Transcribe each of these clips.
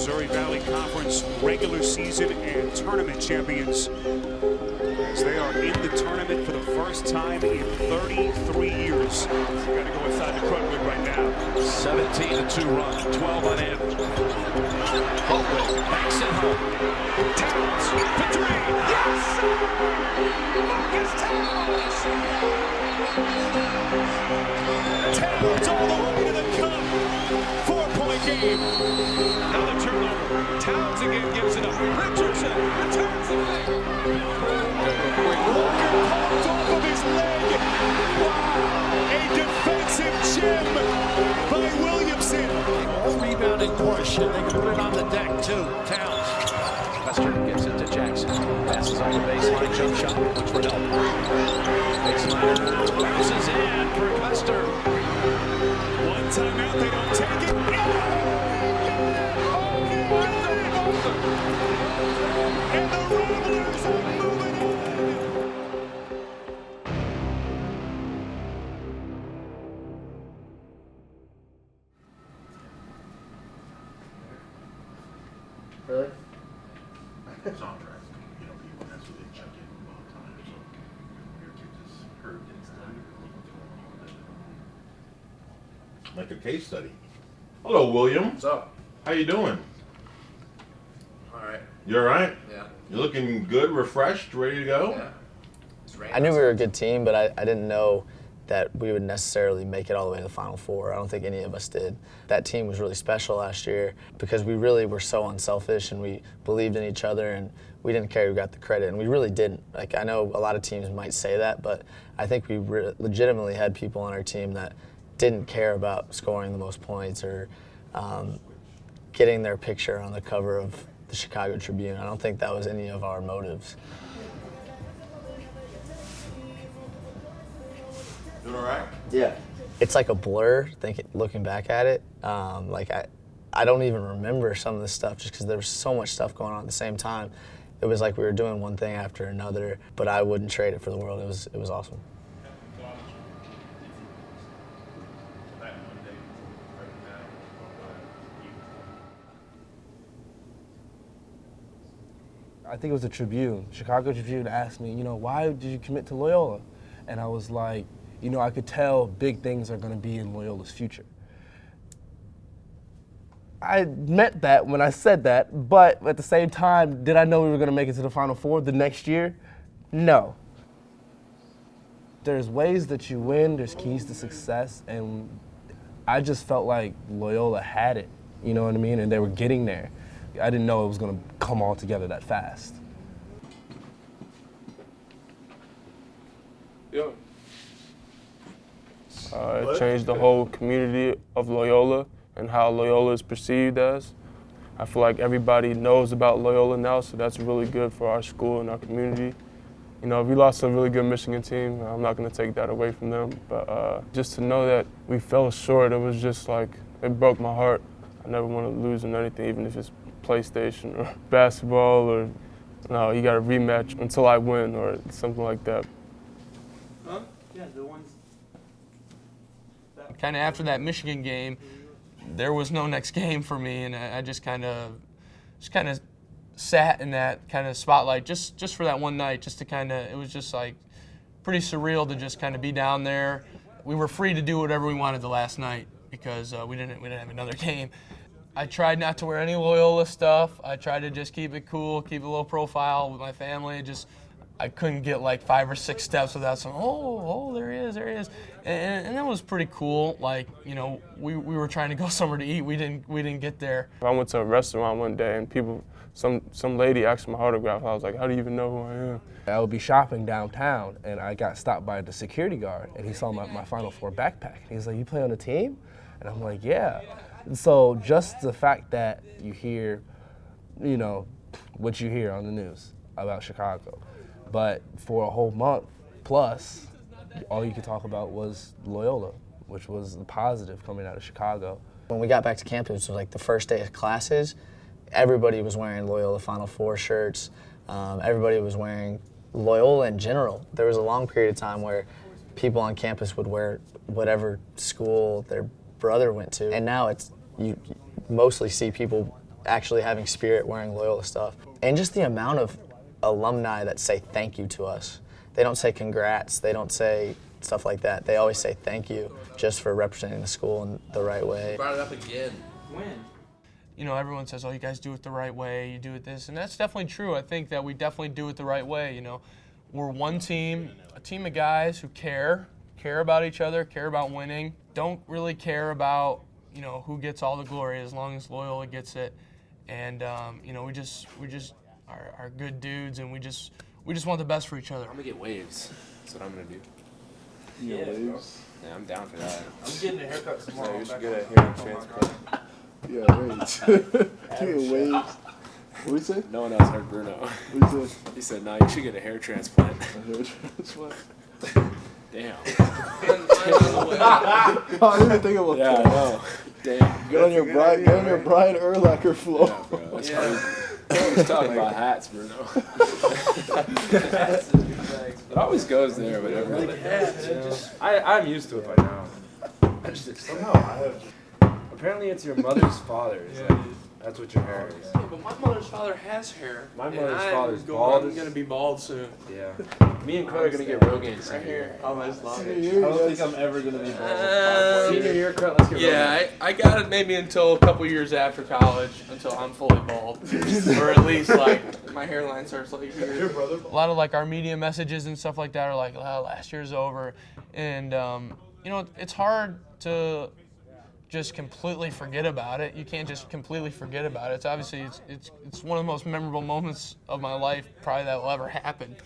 Missouri Valley Conference regular season and tournament champions, as they are in the tournament for the first time in 33 years. Got to go inside the Crutwood right now. 17-2 run, 12 on end. Holtwood backs it home. Towns for three. Yes! Marcus Towns! Towns all the way to the cup. 4-point game. Another turnover. Towns again gives it up. Richardson returns the leg. Walker falls off of his leg. Wow! A defensive gem by Williamson. Rebounding portion. They can put it on the deck too. Towns. Western gives it to Jackson. Passes on the baseline. Jump shot. Looks for help. Baseline bounces in for Custer. One timeout, they don't take it. And the Ramblers are moving on. Really? It's on track. You know, people, that's what they check in all the time. So your kid just hurt. Like a case study. Hello, William. What's up? How you doing? All right. You all right? Yeah. You looking good, refreshed, ready to go? Yeah. It's raining. I knew we were a good team, but I didn't know that we would necessarily make it all the way to the Final Four. I don't think any of us did. That team was really special last year because we really were so unselfish and we believed in each other and we didn't care who got the credit, and we really didn't. Like, I know a lot of teams might say that, but I think we legitimately had people on our team that didn't care about scoring the most points or getting their picture on the cover of the Chicago Tribune. I don't think that was any of our motives. Doing all right? Yeah. It's like a blur looking back at it. Like I don't even remember some of this stuff just because there was so much stuff going on at the same time. It was like we were doing one thing after another, but I wouldn't trade it for the world. It was awesome. I think it was the Tribune. Chicago Tribune asked me, why did you commit to Loyola? And I was like, I could tell big things are going to be in Loyola's future. I meant that when I said that, but at the same time, did I know we were going to make it to the Final Four the next year? No. There's ways that you win, there's keys to success, and I just felt like Loyola had it, you know what I mean? And they were getting there. I didn't know it was going to come all together that fast. Yeah. It changed the whole community of Loyola and how Loyola is perceived as. I feel like everybody knows about Loyola now, so that's really good for our school and our community. We lost a really good Michigan team. I'm not going to take that away from them, but just to know that we fell short, it was just like, it broke my heart. I never want to lose in anything, even if it's PlayStation or basketball or, no, you got a rematch until I win or something like that. Huh? Yeah, the ones. Kind of after that Michigan game, there was no next game for me, and I just kind of sat in that kind of spotlight just for that one night, just to it was just like pretty surreal to just kind of be down there. We were free to do whatever we wanted the last night because we didn't have another game. I tried not to wear any Loyola stuff. I tried to just keep it cool, keep a low profile with my family. I couldn't get like 5 or 6 steps without saying, oh, there he is. And that was pretty cool. Like, we were trying to go somewhere to eat. We didn't get there. I went to a restaurant one day and some lady asked my autograph. I was like, how do you even know who I am? I would be shopping downtown, and I got stopped by the security guard, and he saw my Final Four backpack. He was like, you play on the team? And I'm like, yeah. And so just the fact that you hear, what you hear on the news about Chicago. But for a whole month plus, all you could talk about was Loyola, which was the positive coming out of Chicago. When we got back to campus, it was like the first day of classes. Everybody was wearing Loyola Final Four shirts. Everybody was wearing Loyola in general. There was a long period of time where people on campus would wear whatever school their brother went to. And now you mostly see people actually having Spirit wearing Loyola stuff. And just the amount of alumni that say thank you to us. They don't say congrats, they don't say stuff like that. They always say thank you just for representing the school in the right way. Brought it up again. When? You know, everyone says, oh, you guys do it the right way, you do it this, and that's definitely true. I think that we definitely do it the right way, you know. We're one team, a team of guys who care about each other, care about winning, don't really care about, you know, who gets all the glory as long as Loyola gets it. And, you know, we just are good dudes, and we just want the best for each other. I'm gonna get waves. That's what I'm gonna do. Yeah, waves. Yeah, I'm down for that. I'm getting a haircut tomorrow. So you should get a hair transplant. Yeah, waves. Getting waves. What do you say? No one else heard Bruno. What do you say? He said, "No, you should get a hair transplant." A hair transplant? Damn. Oh, I didn't even think about Yeah, I that. know. Damn. Get on your Brian Urlacher flow. Yeah, bro. That's crazy. He's talking about hats, Bruno. It always goes there, but I'm used to it by now. I just somehow I have. Apparently, it's your mother's father's. Like, that's what your hair is. Yeah, but my mother's father has hair. My mother's father's bald. I'm gonna be bald soon. Yeah. Me and Claire are gonna get Rogaine right here. Oh, my love Senior it. year, I don't yes. think I'm ever gonna be bald. Senior year cut. Let's get Rogaine. Yeah, I got it maybe until a couple years after college, until I'm fully bald, or at least like my hairline starts like here. A lot of like our media messages and stuff like that are like, oh, last year's over, and you know, it's hard to just completely forget about it. You can't just completely forget about it. It's obviously it's one of the most memorable moments of my life probably that will ever happen.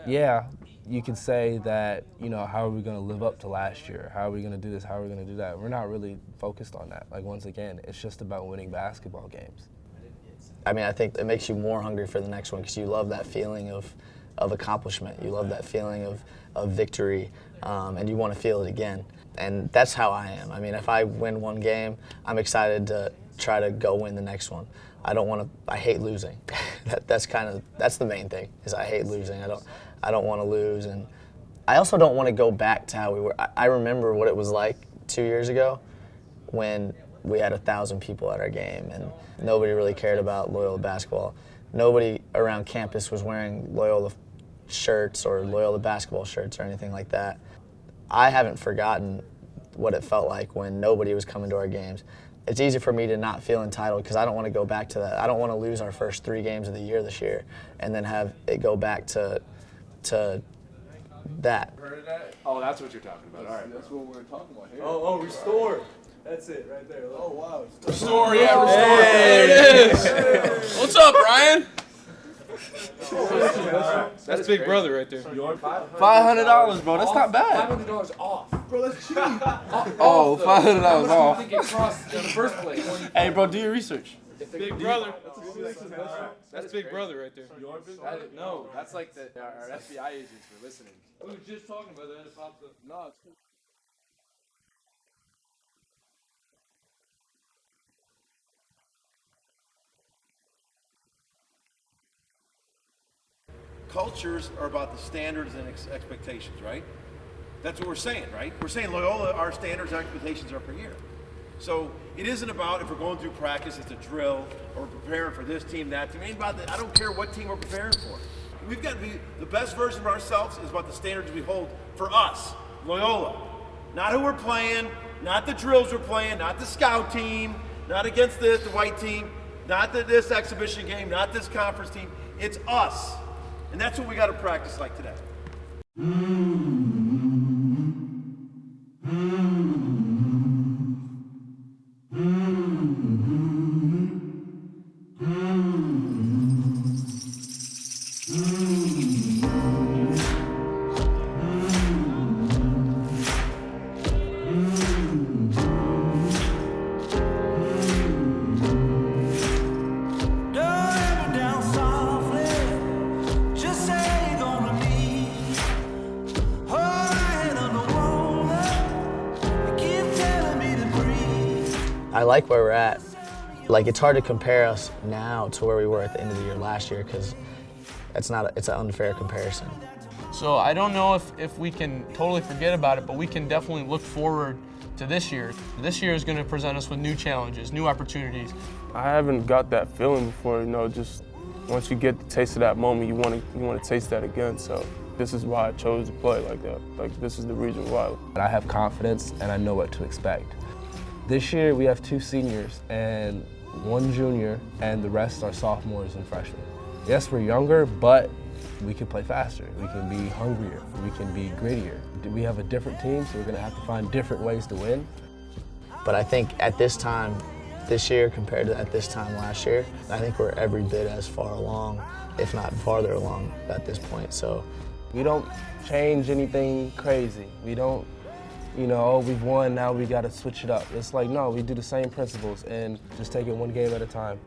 Yeah, you could say that, you know, how are we going to live up to last year? How are we going to do this? How are we going to do that? We're not really focused on that. Like, once again, it's just about winning basketball games. I mean, I think it makes you more hungry for the next one because you love that feeling of accomplishment. You love that feeling of victory, and you want to feel it again. And that's how I am. I mean, if I win one game, I'm excited to try to go win the next one. I hate losing. That's the main thing, is I hate losing. I don't want to lose, and I also don't want to go back to how we were. I remember what it was like 2 years ago when we had 1,000 people at our game and nobody really cared about Loyola basketball. Nobody around campus was wearing Loyola shirts or Loyola basketball shirts or anything like that. I haven't forgotten what it felt like when nobody was coming to our games. It's easy for me to not feel entitled because I don't want to go back to that. I don't want to lose our first 3 games of the year this year and then have it go back to that. Heard of that? Oh, that's what you're talking about. All right. That's what we're talking about here. Oh, restore. That's it right there. Oh, wow. Restore, yeah, restore. There it is. What's up, Brian? That's Big Brother right there. $500, bro. That's not bad. $500 off. Bro, that's cheap. Oh, $500 off. I think it crossed in the first place. Hey, bro, do your research. Big Brother. That's Big Brother right there. No, that's like our FBI agents were listening. We were just talking about that. About the no, it's cool. Cultures are about the standards and expectations, right? That's what we're saying, right? We're saying Loyola, our standards and expectations are per year. So it isn't about if we're going through practice, it's a drill, or we're preparing for this team, that team. I don't care what team we're preparing for. We've got to be the best version of ourselves is about the standards we hold for us, Loyola. Not who we're playing, not the drills we're playing, not the scout team, not against the white team, not this exhibition game, not this conference team. It's us. And that's what we got to practice like today. I like where we're at. Like, it's hard to compare us now to where we were at the end of the year last year because it's an unfair comparison. So I don't know if we can totally forget about it, but we can definitely look forward to this year. This year is going to present us with new challenges, new opportunities. I haven't got that feeling before, you know, just once you get the taste of that moment, you want to taste that again. So this is why I chose to play like that. Like, this is the reason why. I have confidence and I know what to expect. This year we have 2 seniors and 1 junior, and the rest are sophomores and freshmen. Yes, we're younger, but we can play faster. We can be hungrier. We can be grittier. We have a different team, so we're going to have to find different ways to win. But I think at this time, this year compared to at this time last year, I think we're every bit as far along, if not farther along at this point. So we don't change anything crazy. We don't, you know, oh, we've won, now we got to switch it up. It's like, no, we do the same principles and just take it one game at a time.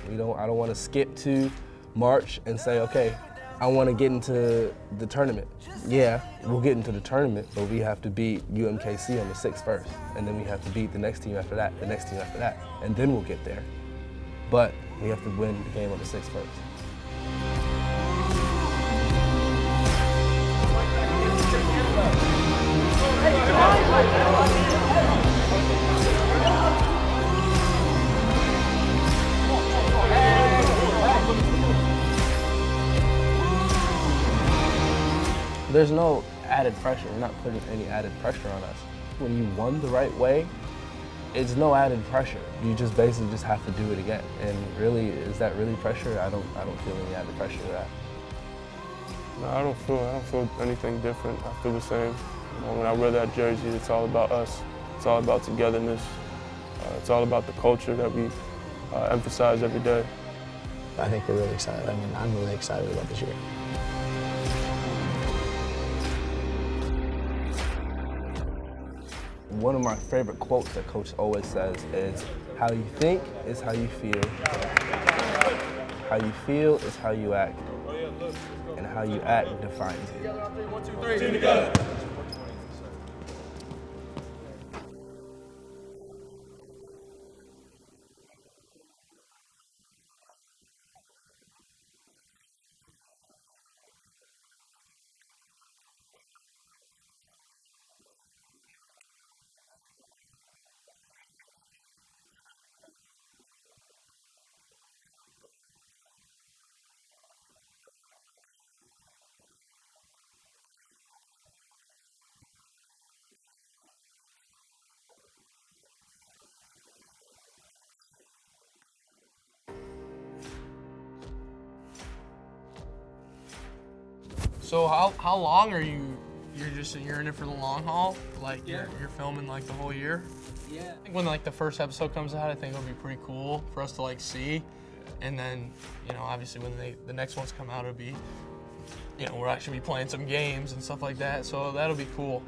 I don't want to skip to March and say, okay, I want to get into the tournament. Yeah, we'll get into the tournament, but we have to beat UMKC on the 6th first, and then we have to beat the next team after that, the next team after that, and then we'll get there. But we have to win the game on the 6th first. There's no added pressure. We're not putting any added pressure on us. When you won the right way, it's no added pressure. You just basically just have to do it again. And really, is that really pressure? I don't feel any added pressure to that. No, I don't feel anything different. I feel the same. You know, when I wear that jersey, it's all about us. It's all about togetherness. It's all about the culture that we emphasize every day. I think we're really excited. I mean, I'm really excited about this year. One of my favorite quotes that Coach always says is, how you think is how you feel. How you feel is how you act. And how you act defines you. 1, 2, 3. Team together. So how long are you? You're in it for the long haul? Like you're filming like the whole year? Yeah. I think when like the first episode comes out, I think it'll be pretty cool for us to like see, and then obviously when the next ones come out, it'll be we'll actually be playing some games and stuff like that. So that'll be cool.